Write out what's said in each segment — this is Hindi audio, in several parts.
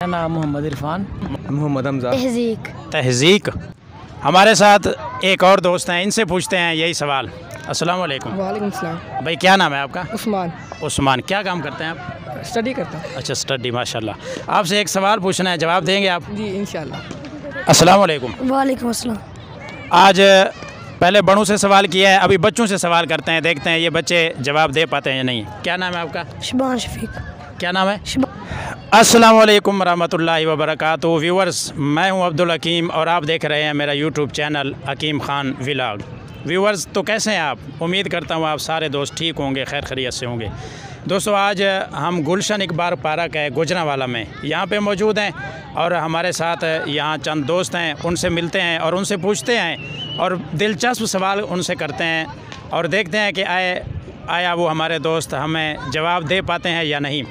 मेरा नाम मोहम्मद इरफान। मोहम्मद हमजा। तहज़ीक। हमारे साथ एक और दोस्त हैं, इनसे पूछते हैं यही सवाल। अस्सलाम वालेकुम। वालेकुम सलाम। भाई क्या नाम है आपका? उस्मान। उस्मान। क्या काम करते हैं आप? स्टडी करता हूँ। अच्छा, स्टडी, माशाल्लाह। आपसे एक सवाल पूछना है, जवाब देंगे आप? जी इंशाल्लाह। अस्सलाम वालेकुम। वालेकुम अस्सलाम। आज पहले बड़ों से सवाल किया है, अभी बच्चों से सवाल करते हैं, देखते हैं ये बच्चे जवाब दे पाते हैं या नहीं। क्या नाम है आपका? शबान शफीक। क्या नाम है? अस्सलाम वालेकुम रहमतुल्लाहि व बरकातुहू। व्यूवर्स, मैं हूं अब्दुल हकीम और आप देख रहे हैं मेरा यूट्यूब चैनल हकीम खान व्लॉग। व्यूवर्स, तो कैसे हैं आप? उम्मीद करता हूं आप सारे दोस्त ठीक होंगे, खैर खैरियत से होंगे। दोस्तों, आज हम गुलशन इकबाल पार्क है गुजरांवाला में, यहाँ पे मौजूद हैं और हमारे साथ यहाँ चंद दोस्त हैं, उनसे मिलते हैं और उनसे पूछते हैं और दिलचस्प सवाल उनसे करते हैं और देखते हैं कि आया वो हमारे दोस्त हमें जवाब दे पाते हैं या नहीं।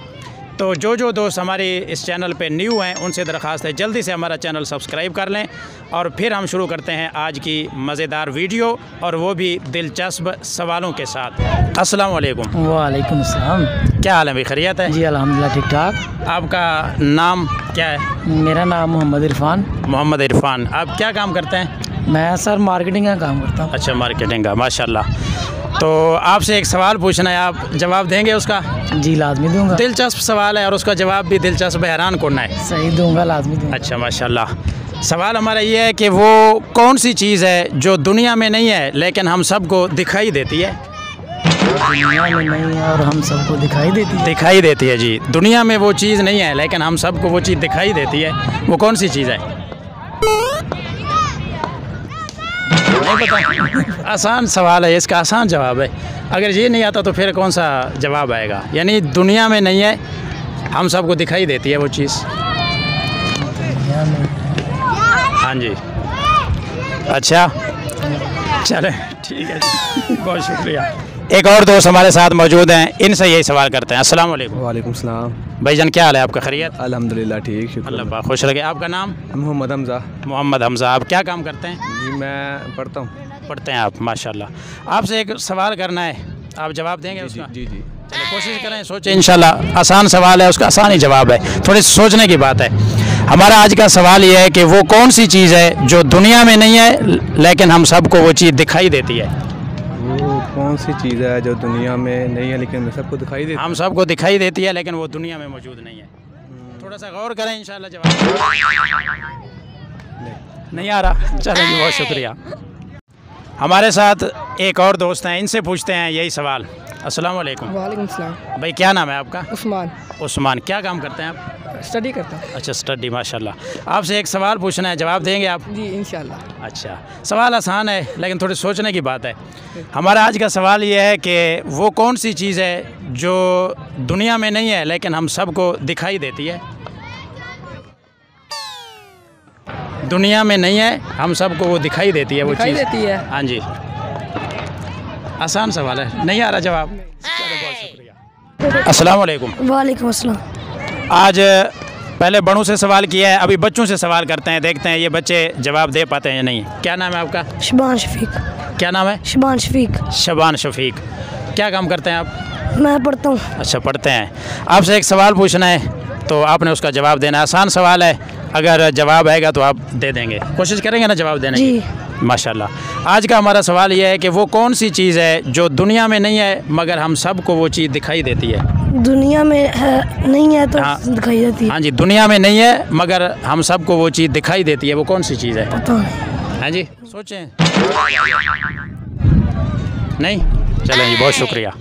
तो जो दोस्त हमारी इस चैनल पे न्यू हैं, उनसे दरख्वास्त है जल्दी से हमारा चैनल सब्सक्राइब कर लें और फिर हम शुरू करते हैं आज की मज़ेदार वीडियो, और वो भी दिलचस्प सवालों के साथ। अस्सलाम वालेकुम। वालेकुम अस्सलाम। क्या हाल है भाई? खैरियत है? जी अल्हम्दुलिल्लाह, ठीक ठाक। आपका नाम क्या है? मेरा नाम मोहम्मद इरफान। मोहम्मद इरफान। आप क्या काम करते हैं? मैं सर मार्केटिंग का काम करता हूँ। अच्छा, मार्केटिंग का, माशाल्लाह। तो आपसे एक सवाल पूछना है, आप जवाब देंगे उसका? जी लाजमी दूंगा। दिलचस्प सवाल है और उसका जवाब भी दिलचस्प, हैरान करना है। सही दूंगा, लाजमी दूंगा। अच्छा, माशाल्लाह। सवाल हमारा ये है कि वो कौन सी चीज़ है जो दुनिया में नहीं है लेकिन हम सबको दिखाई देती है? दुनिया में नहीं है और हम सबको दिखाई देती है। दिखाई देती है जी। दुनिया में वो चीज़ नहीं है लेकिन हम सबको वो चीज़ दिखाई देती है, वो कौन सी चीज़ है? नहीं पता? आसान सवाल है, इसका आसान जवाब है। अगर ये नहीं आता तो फिर कौन सा जवाब आएगा? यानी दुनिया में नहीं है, हम सबको दिखाई देती है वो चीज़। दुनिया में। हाँ जी। अच्छा, चले ठीक है जी, बहुत शुक्रिया। एक और दोस्त हमारे साथ मौजूद हैं, इनसे यही सवाल करते हैं। अस्सलाम वालेकुम। वालेकुम सलाम। भाईजान क्या हाल है आपका? खैरियत? अल्हम्दुलिल्लाह ठीक, शुक्र। अल्लाह पाक खुश रखे। आपका नाम? मोहम्मद हमजा। मोहम्मद हमजा। आप क्या काम करते हैं? जी मैं पढ़ता हूँ। पढ़ते हैं आप, माशाल्लाह। आपसे एक सवाल करना है, आप जवाब देंगे उसका? जी जी। चलो कोशिश करें, सोचें। इंशाल्लाह आसान सवाल है, उसका आसान ही जवाब है, थोड़ी सोचने की बात है। हमारा आज का सवाल ये है कि वो कौन सी चीज़ है जो दुनिया में नहीं है लेकिन हम सबको वो चीज़ दिखाई देती है? वो कौन सी चीज़ है जो दुनिया में नहीं है लेकिन सबको दिखाई देती है? हम सबको दिखाई देती है लेकिन वो दुनिया में मौजूद नहीं है। थोड़ा सा गौर करें, इंशाल्लाह जवाब नहीं आ रहा। चलो जी, बहुत शुक्रिया। हमारे साथ एक और दोस्त हैं, इनसे पूछते हैं यही सवाल। अस्सलाम वालेकुम। वालेकुम सलाम। भाई क्या नाम है आपका? उस्मान। उस्मान। क्या काम करते हैं आप? स्टडी करता हूँ। अच्छा, स्टडी, माशाल्लाह। आपसे एक सवाल पूछना है, जवाब देंगे आप? जी इंशाल्लाह। अच्छा, सवाल आसान है लेकिन थोड़ी सोचने की बात है। हमारा आज का सवाल ये है कि वो कौन सी चीज़ है जो दुनिया में नहीं है लेकिन हम सबको दिखाई देती है? दुनिया में नहीं है, हम सबको वो दिखाई देती है वो चीज़। दिखाई देती है। हाँ जी, आसान सवाल है, नहीं आ रहा जवाब। चलो, बहुत शुक्रिया। अस्सलाम वालेकुम। वालेकुम अस्सलाम। आज पहले बड़ों से सवाल किया है, अभी बच्चों से सवाल करते हैं, देखते हैं ये बच्चे जवाब दे पाते हैं या नहीं। क्या नाम है आपका? शबान शफीक। क्या नाम है? शबान शफीक। शबान शफीक। क्या काम करते हैं आप? मैं पढ़ता हूँ। अच्छा, पढ़ते हैं। आपसे एक सवाल पूछना है तो आपने उसका जवाब देना है। आसान सवाल है, अगर जवाब आएगा तो आप दे देंगे। कोशिश करेंगे ना जवाब देने की? माशाल्लाह। आज का हमारा सवाल यह है कि वो कौन सी चीज़ है जो दुनिया में नहीं है मगर हम सबको वो चीज़ दिखाई देती है? दुनिया में है, नहीं है तो हाँ। दिखाई देती है। हाँ जी, दुनिया में नहीं है मगर हम सबको वो चीज़ दिखाई देती है, वो कौन सी चीज़ है? पता नहीं। हाँ जी, सोचें। नहीं? चलें जी, बहुत शुक्रिया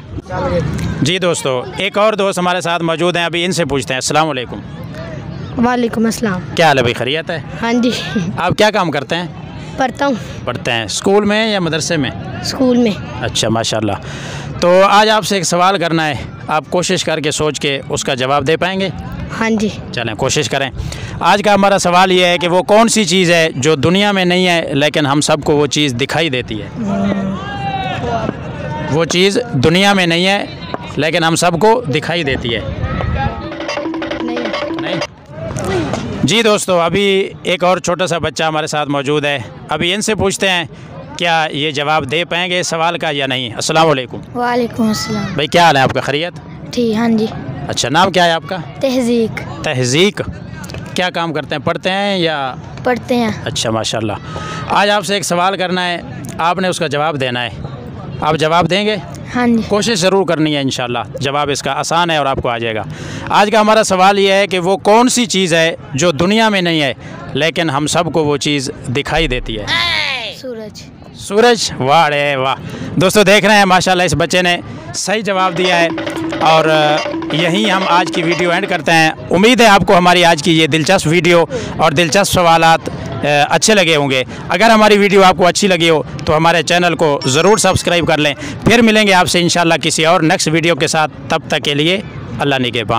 जी। दोस्तों, एक और दोस्त हमारे साथ मौजूद हैं, अभी इनसे पूछते हैं। अस्सलाम वालेकुम। वालेकुम अस्सलाम। क्या हाल है भाई? खैरियत है? हाँ जी। आप क्या काम करते हैं? पढ़ता हूँ। पढ़ते हैं। स्कूल में या मदरसे में? स्कूल में। अच्छा, माशाल्लाह। तो आज आपसे एक सवाल करना है, आप कोशिश करके सोच के उसका जवाब दे पाएंगे? हाँ जी। चलें कोशिश करें। आज का हमारा सवाल ये है कि वो कौन सी चीज़ है जो दुनिया में नहीं है लेकिन हम सबको वो चीज़ दिखाई देती है? वो चीज़ दुनिया में नहीं है लेकिन हम सबको दिखाई देती है। नहीं? जी दोस्तों, अभी एक और छोटा सा बच्चा हमारे साथ मौजूद है, अभी इनसे पूछते हैं क्या ये जवाब दे पाएंगे सवाल का या नहीं। अस्सलाम वालेकुम। वालेकुम अस्सलाम। भाई क्या हाल है आपका? खैरियत? ठीक, हाँ जी। अच्छा, नाम क्या है आपका? तहज़ीक। तहज़ीक। क्या काम करते हैं, पढ़ते हैं या? पढ़ते हैं। अच्छा माशाल्लाह। आज आपसे एक सवाल करना है, आपने उसका जवाब देना है। आप जवाब देंगे? हाँ जी। कोशिश ज़रूर करनी है, इंशाल्लाह जवाब इसका आसान है और आपको आ जाएगा। आज का हमारा सवाल ये है कि वो कौन सी चीज़ है जो दुनिया में नहीं है लेकिन हम सबको वो चीज़ दिखाई देती है? सूरज। सूरज। वाह रे वाह। दोस्तों देख रहे हैं माशाल्लाह इस बच्चे ने सही जवाब दिया है और यहीं हम आज की वीडियो एंड करते हैं। उम्मीद है आपको हमारी आज की ये दिलचस्प वीडियो और दिलचस्प सवालात अच्छे लगे होंगे। अगर हमारी वीडियो आपको अच्छी लगी हो तो हमारे चैनल को ज़रूर सब्सक्राइब कर लें। फिर मिलेंगे आपसे इंशाल्लाह किसी और नेक्स्ट वीडियो के साथ। तब तक के लिए अल्लाह निगहबान।